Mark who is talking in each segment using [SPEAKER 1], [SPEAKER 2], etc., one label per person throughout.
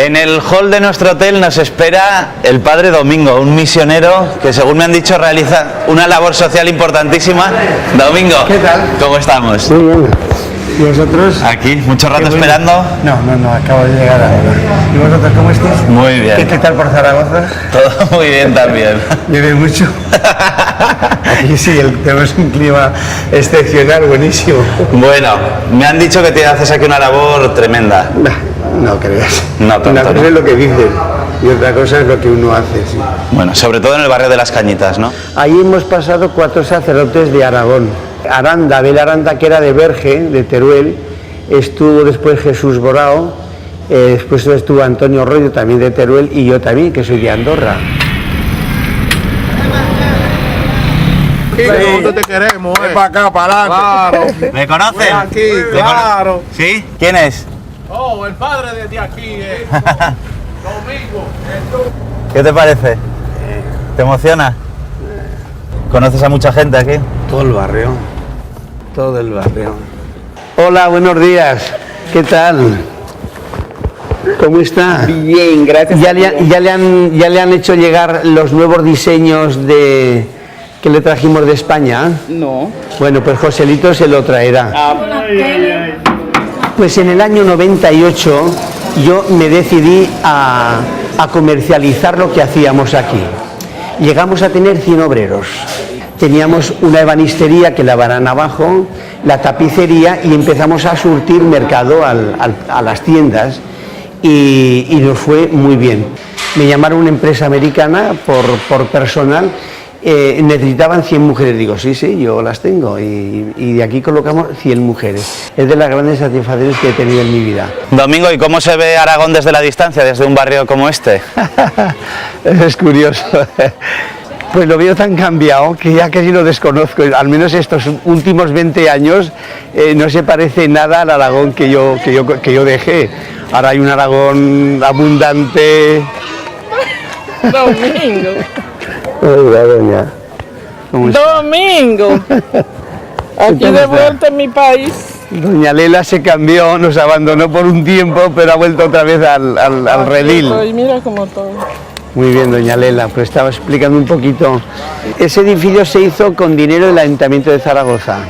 [SPEAKER 1] En el hall de nuestro hotel nos espera el padre Domingo, un misionero que, según me han dicho, realiza una labor social importantísima. Domingo,
[SPEAKER 2] ¿qué tal?
[SPEAKER 1] ¿Cómo estamos?
[SPEAKER 2] Muy bien. ¿Y vosotros?
[SPEAKER 1] Aquí, mucho rato esperando.
[SPEAKER 2] No, acabo de llegar ahora. ¿Y vosotros cómo estáis?
[SPEAKER 1] Muy bien.
[SPEAKER 2] ¿Qué tal por Zaragoza?
[SPEAKER 1] Todo muy bien también.
[SPEAKER 2] Llueve mucho. Aquí sí, tenemos un clima excepcional, buenísimo.
[SPEAKER 1] Bueno, me han dicho que te haces aquí una labor tremenda.
[SPEAKER 2] No creas.
[SPEAKER 1] No tanto,
[SPEAKER 2] una cosa
[SPEAKER 1] ¿no?
[SPEAKER 2] es lo que dicen y otra cosa es lo que uno hace, sí.
[SPEAKER 1] Bueno, sobre todo en el barrio de las Cañitas, ¿no?
[SPEAKER 2] Ahí hemos pasado 4 sacerdotes de Aragón. Aranda, Abel Aranda, que era de Berge, de Teruel, estuvo después Jesús Borao, después estuvo Antonio Rollo, también de Teruel, y yo también, que soy de Andorra.
[SPEAKER 3] Sí, nosotros te queremos,
[SPEAKER 4] Ven para acá, para adelante.
[SPEAKER 3] Claro.
[SPEAKER 1] ¿Me conocen?
[SPEAKER 3] Ven aquí, claro.
[SPEAKER 1] ¿Sí? ¿Quién es?
[SPEAKER 3] Oh, el padre de aquí, Domingo.
[SPEAKER 1] ¿Qué te parece? ¿Te emociona? ¿Conoces a mucha gente aquí?
[SPEAKER 2] Todo el barrio, todo el barrio. Hola, buenos días, ¿qué tal? ¿Cómo está?
[SPEAKER 5] Bien, gracias.
[SPEAKER 2] ¿Ya le han hecho llegar los nuevos diseños que le trajimos de España?
[SPEAKER 5] No.
[SPEAKER 2] Bueno, pues Joselito se lo traerá. Pues en el año 98 yo me decidí a comercializar lo que hacíamos aquí. Llegamos a tener 100 obreros. Teníamos una ebanistería que lavaran abajo, la tapicería, y empezamos a surtir mercado a las tiendas y nos fue muy bien. Me llamaron una empresa americana por personal. Necesitaban 100 mujeres, digo, sí, yo las tengo, y de aquí colocamos 100 mujeres. Es de las grandes satisfacciones que he tenido en mi vida.
[SPEAKER 1] Domingo, ¿y cómo se ve Aragón desde la distancia, desde un barrio como este?
[SPEAKER 2] Es curioso. Pues lo veo tan cambiado que ya casi lo desconozco, al menos estos últimos 20 años no se parece nada al Aragón que yo dejé. Ahora hay un Aragón abundante.
[SPEAKER 5] Domingo.
[SPEAKER 2] Hola, doña. ¿Cómo está?
[SPEAKER 5] Domingo. Aquí de vuelta en mi país.
[SPEAKER 2] Doña Lela se cambió, nos abandonó por un tiempo, pero ha vuelto otra vez al redil.
[SPEAKER 5] Y mira cómo todo.
[SPEAKER 2] Muy bien, doña Lela, pues estaba explicando un poquito. Ese edificio se hizo con dinero del Ayuntamiento de Zaragoza.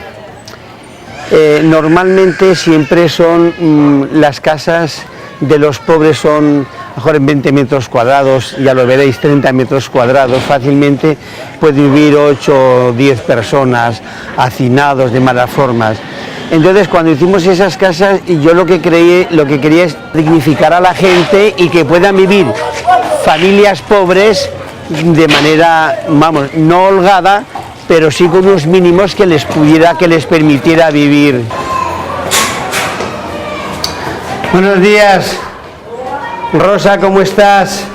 [SPEAKER 2] Normalmente siempre son las casas de los pobres son mejor en 20 metros cuadrados, ya lo veréis, 30 metros cuadrados, fácilmente pueden vivir 8 o 10 personas, hacinados de malas formas. Entonces, cuando hicimos esas casas, yo lo que quería es dignificar a la gente y que puedan vivir familias pobres de manera, vamos, no holgada, pero sí con unos mínimos que les permitiera vivir. Buenos días, Rosa, ¿cómo estás?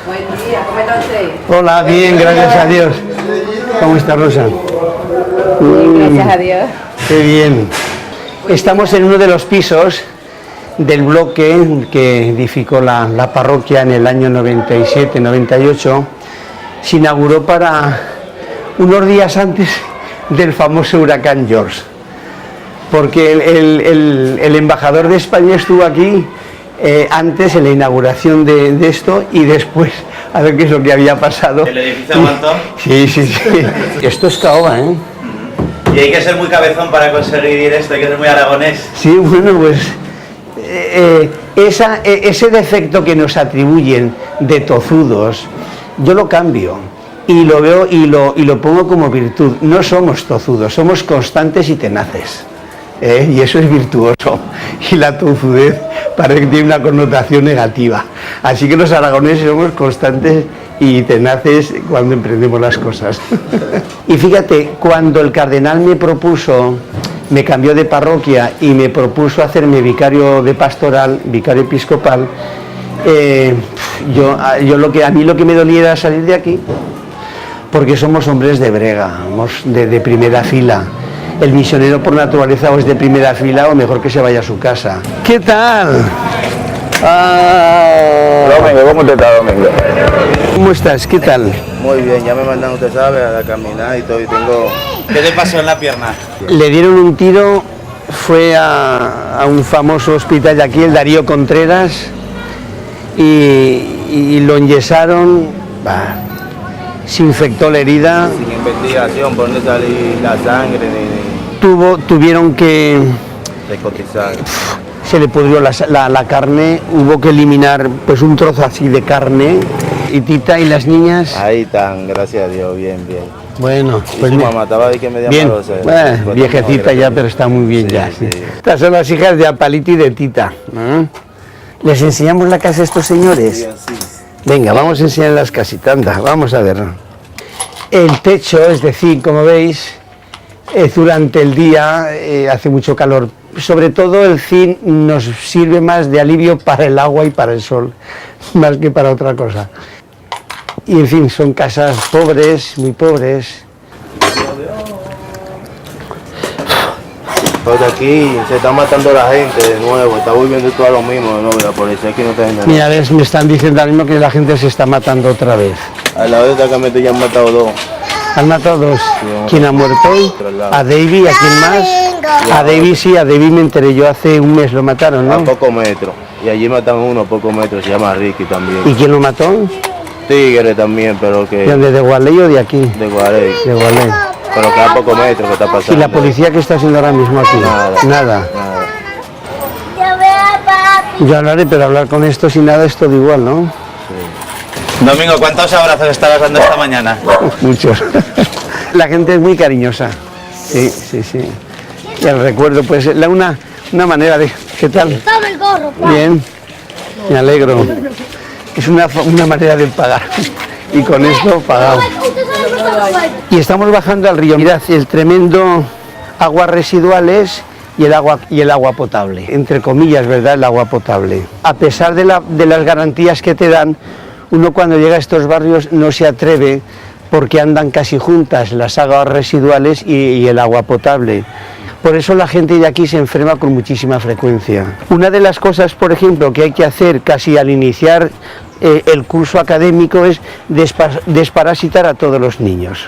[SPEAKER 6] Buen día, ¿cómo está usted?
[SPEAKER 2] Hola, bien, gracias a Dios. ¿Cómo está Rosa?
[SPEAKER 6] Bien, gracias a Dios.
[SPEAKER 2] Qué bien. Estamos en uno de los pisos del bloque que edificó la parroquia en el año 97-98. Se inauguró para unos días antes del famoso huracán George, porque el embajador de España estuvo aquí antes en la inauguración de esto y después a ver qué es lo que había pasado.
[SPEAKER 1] ¿El edificio aguantó?
[SPEAKER 2] Sí. Esto es caoba, ¿eh?
[SPEAKER 1] Y hay que ser muy cabezón para conseguir esto, hay que ser muy aragonés.
[SPEAKER 2] Sí, bueno, pues ese defecto que nos atribuyen de tozudos, yo lo cambio y lo veo y lo pongo como virtud. No somos tozudos, somos constantes y tenaces. Y eso es virtuoso, y la tozudez parece que tiene una connotación negativa. Así que los aragoneses somos constantes y tenaces cuando emprendemos las cosas. Y fíjate, cuando el cardenal me cambió de parroquia y me propuso hacerme vicario de pastoral, vicario episcopal, a mí lo que me dolía era salir de aquí, porque somos hombres de brega, somos de primera fila. El misionero por naturaleza o es de primera fila o mejor que se vaya a su casa. ¿Qué tal?
[SPEAKER 4] Domingo, ¿cómo te está, Domingo?
[SPEAKER 2] ¿Cómo estás? ¿Qué tal?
[SPEAKER 4] Muy bien, ya me mandan, usted sabe, a caminar y todo, y tengo...
[SPEAKER 1] ¿Qué te pasó en la pierna?
[SPEAKER 2] Le dieron un tiro fue a un famoso hospital de aquí, el Darío Contreras, y lo enyesaron, se infectó la herida,
[SPEAKER 4] Sin investigación, por dónde salir la sangre, ni
[SPEAKER 2] tuvieron que,
[SPEAKER 4] descotizar.
[SPEAKER 2] se le pudrió la carne, hubo que eliminar pues un trozo así de carne, y Tita y las niñas,
[SPEAKER 4] Ahí están, gracias a Dios, bien, bien.
[SPEAKER 2] bueno,
[SPEAKER 4] Y
[SPEAKER 2] pues
[SPEAKER 4] su
[SPEAKER 2] mira,
[SPEAKER 4] mamá estaba ahí que media
[SPEAKER 2] bien,
[SPEAKER 4] malosa.
[SPEAKER 2] viejecita ya, pero está muy bien
[SPEAKER 4] Sí,
[SPEAKER 2] ya.
[SPEAKER 4] sí.
[SPEAKER 2] Estas son las hijas de Apalito y de Tita. ¿Eh? ¿Les enseñamos la casa a estos señores? Venga, vamos a enseñar las casitas, anda, vamos a ver. El techo, es decir, como veis, durante el día hace mucho calor. Sobre todo el zinc nos sirve más de alivio para el agua y para el sol, más que para otra cosa. Y en fin, son casas pobres, muy pobres.
[SPEAKER 4] Porque aquí se está matando la gente de nuevo, está volviendo todo a lo mismo de nuevo, la policía aquí no está haciendo nada.
[SPEAKER 2] Mira, ves, me están diciendo ahora mismo que la gente se está matando otra vez.
[SPEAKER 4] Al lado de esta camioneta ya han matado dos.
[SPEAKER 2] Han matado dos. ¿Quién ha muerto hoy? A Davy, ¿a quién más? A Davy, sí, a Davy me enteré yo hace un mes lo mataron,
[SPEAKER 4] A
[SPEAKER 2] ¿no?
[SPEAKER 4] pocos metros. Y allí matan uno a pocos metros, se llama Ricky también.
[SPEAKER 2] ¿Y quién lo mató?
[SPEAKER 4] Tigre también, pero que...
[SPEAKER 2] ¿De dónde? ¿De Gualey o de aquí?
[SPEAKER 4] De Guarey.
[SPEAKER 2] De Gualey.
[SPEAKER 4] Pero que a pocos metros que está pasando.
[SPEAKER 2] ¿Y la policía qué está haciendo ahora mismo aquí?
[SPEAKER 4] Nada.
[SPEAKER 2] Nada.
[SPEAKER 4] Nada.
[SPEAKER 2] Yo hablaré, pero hablar con esto sin nada es todo igual, ¿no?
[SPEAKER 1] Domingo, ¿cuántos abrazos estabas dando esta mañana?
[SPEAKER 2] Muchos. La gente es muy cariñosa. Sí, sí, sí. Y el recuerdo, pues, una manera de... ¿Qué tal?
[SPEAKER 7] Dame el gorro, pa.
[SPEAKER 2] Bien, me alegro. Es una manera de pagar. Y con esto pagamos. Y estamos bajando al río. Mirad, el tremendo aguas residuales y el agua potable. Entre comillas, ¿verdad? El agua potable. A pesar de las garantías que te dan, uno cuando llega a estos barrios no se atreve porque andan casi juntas las aguas residuales y el agua potable. Por eso la gente de aquí se enferma con muchísima frecuencia. Una de las cosas, por ejemplo, que hay que hacer casi al iniciar el curso académico es desparasitar a todos los niños.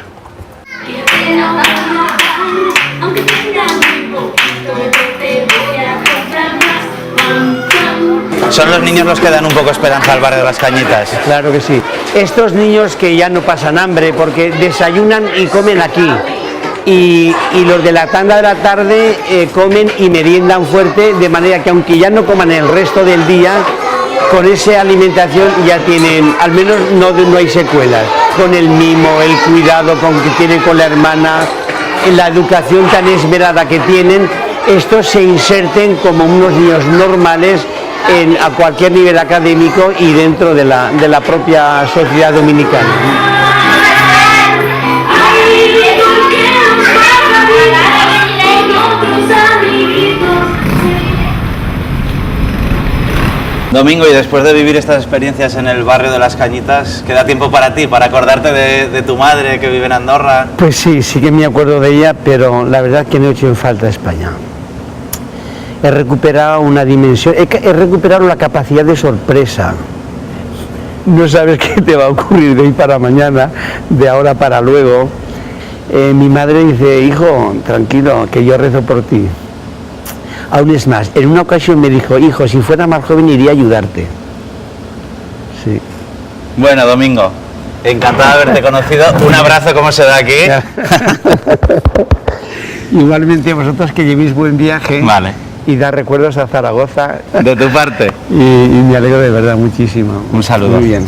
[SPEAKER 1] Son los niños los que dan un poco esperanza al barrio de las Cañitas.
[SPEAKER 2] Claro que sí. Estos niños que ya no pasan hambre porque desayunan y comen aquí. Y los de la tanda de la tarde comen y meriendan fuerte, de manera que aunque ya no coman el resto del día, con esa alimentación ya tienen, al menos no hay secuelas. Con el mimo, el cuidado que tienen con la hermana, la educación tan esmerada que tienen, estos se inserten como unos niños normales a cualquier nivel académico y dentro de la propia sociedad dominicana.
[SPEAKER 1] Domingo, y después de vivir estas experiencias en el barrio de las Cañitas, ¿queda tiempo para ti, para acordarte de tu madre que vive en Andorra?
[SPEAKER 2] Pues sí, sí que me acuerdo de ella, pero la verdad que no he hecho en falta España. He recuperado una dimensión, he recuperado la capacidad de sorpresa. No sabes qué te va a ocurrir de hoy para mañana, de ahora para luego. Mi madre dice, hijo, tranquilo, que yo rezo por ti. Aún es más, en una ocasión me dijo, hijo, si fuera más joven iría a ayudarte. Sí.
[SPEAKER 1] Bueno, Domingo, encantado de haberte conocido. Un abrazo como se da aquí.
[SPEAKER 2] Igualmente vosotros, que llevéis buen viaje.
[SPEAKER 1] Vale.
[SPEAKER 2] Y dar recuerdos a Zaragoza.
[SPEAKER 1] De tu parte.
[SPEAKER 2] Y me alegro de verdad muchísimo.
[SPEAKER 1] Un saludo.
[SPEAKER 2] Muy bien.